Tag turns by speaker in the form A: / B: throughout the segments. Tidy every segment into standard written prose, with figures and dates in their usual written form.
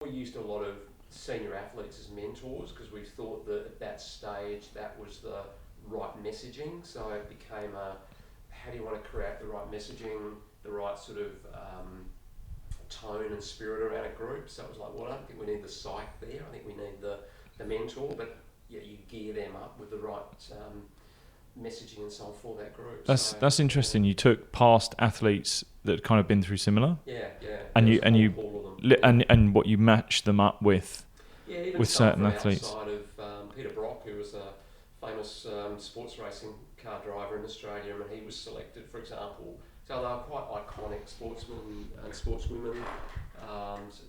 A: We used a lot of senior athletes as mentors because we thought that at that stage that was the right messaging. So it became how do you want to create the right messaging, the right sort of tone and spirit around a group. So it was like, well, I don't think we need the psych there. I think we need the mentor, but yeah, you gear them up with the right messaging and so on for that group.
B: That's interesting. You took past athletes that had kind of been through similar,
A: yeah,
B: and
A: all of them.
B: and what you matched them up with
A: Even
B: with
A: some
B: certain
A: from
B: athletes.
A: outside of Peter Brock, who was a famous sports racing car driver in Australia, and he was selected, for example. So they were quite iconic sportsmen and sportswomen.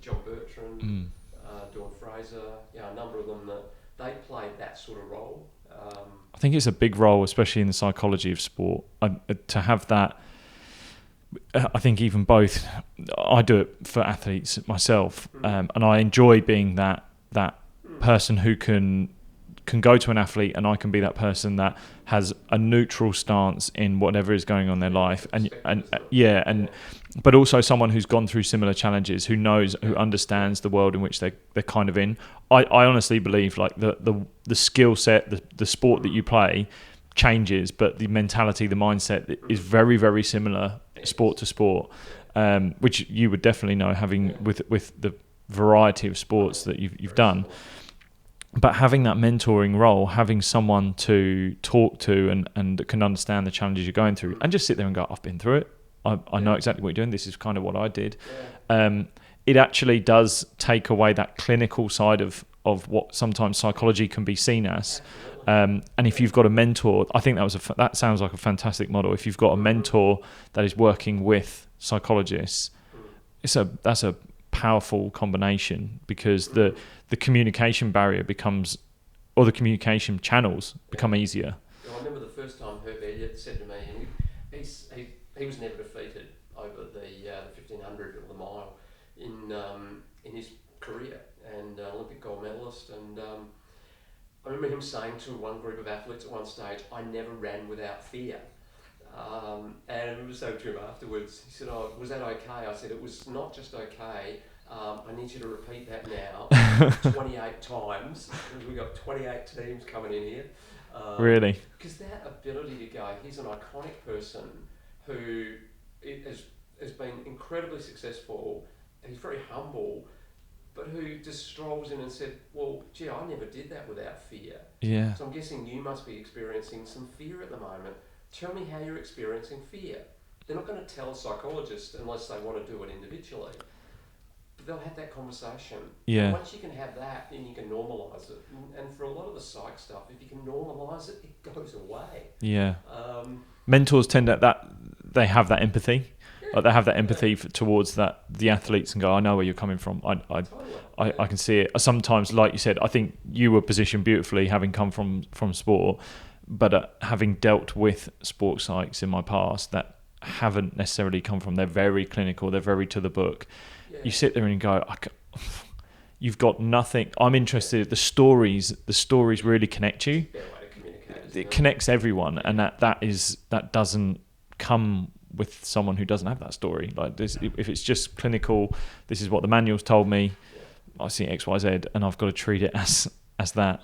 A: John Bertrand, Dawn Fraser, a number of them that they played that sort of role.
B: I think it's a big role, especially in the psychology of sport, to have that. I think even both, I do it for athletes myself, and I enjoy being that person who can go to an athlete, and I can be that person that has a neutral stance in whatever is going on in their life, but also someone who's gone through similar challenges, who knows, who understands the world in which they're kind of in. I honestly believe like the skill set, the sport that you play changes, but the mentality, the mindset is very, very similar sport to sport, which you would definitely know having with the variety of sports that you've done. But having that mentoring role, having someone to talk to and can understand the challenges you're going through, and just sit there and go, I've been through it. I know exactly what you're doing. This is kind of what I did. It actually does take away that clinical side of what sometimes psychology can be seen as. And if you've got a mentor, I think that sounds like a fantastic model. If you've got a mentor that is working with psychologists, that's a powerful combination, because the communication barrier becomes, or the communication channels become easier.
A: I remember the first time Herb Elliott said to me, and he was never defeated over the 1500 or the mile in his career, and Olympic gold medalist. And I remember him saying to one group of athletes at one stage, "I never ran without fear." And I remember saying to him afterwards, he said, "Oh, was that okay?" I said, "It was not just okay. I need you to repeat that now 28 times, because we've got 28 teams coming in here."
B: Really?
A: Because that ability to go, he's an iconic person who has been incredibly successful, he's very humble, but who just strolls in and said, "Well, gee, I never did that without fear."
B: Yeah.
A: So I'm guessing you must be experiencing some fear at the moment. Tell me how you're experiencing fear. They're not going to tell a psychologist unless they want to do it individually. But they'll have that conversation.
B: Yeah.
A: And once you can have that, then you can normalise it. And for a lot of the psych stuff, if you can normalise it, it goes away.
B: Yeah. Mentors tend to they have that empathy. Like they have that empathy towards the athletes, and go, I know where you're coming from. I can see it. Sometimes, like you said, I think you were positioned beautifully, having come from sport, but having dealt with sports psychs in my past that haven't necessarily come from. They're very clinical. They're very to the book. Yeah. You sit there and go, you've got nothing. I'm interested. The stories really connect you. It connects everyone, and that doesn't come with someone who doesn't have that story. Like this, if it's just clinical, this is what the manuals told me. I see X, Y, Z, and I've got to treat it as that.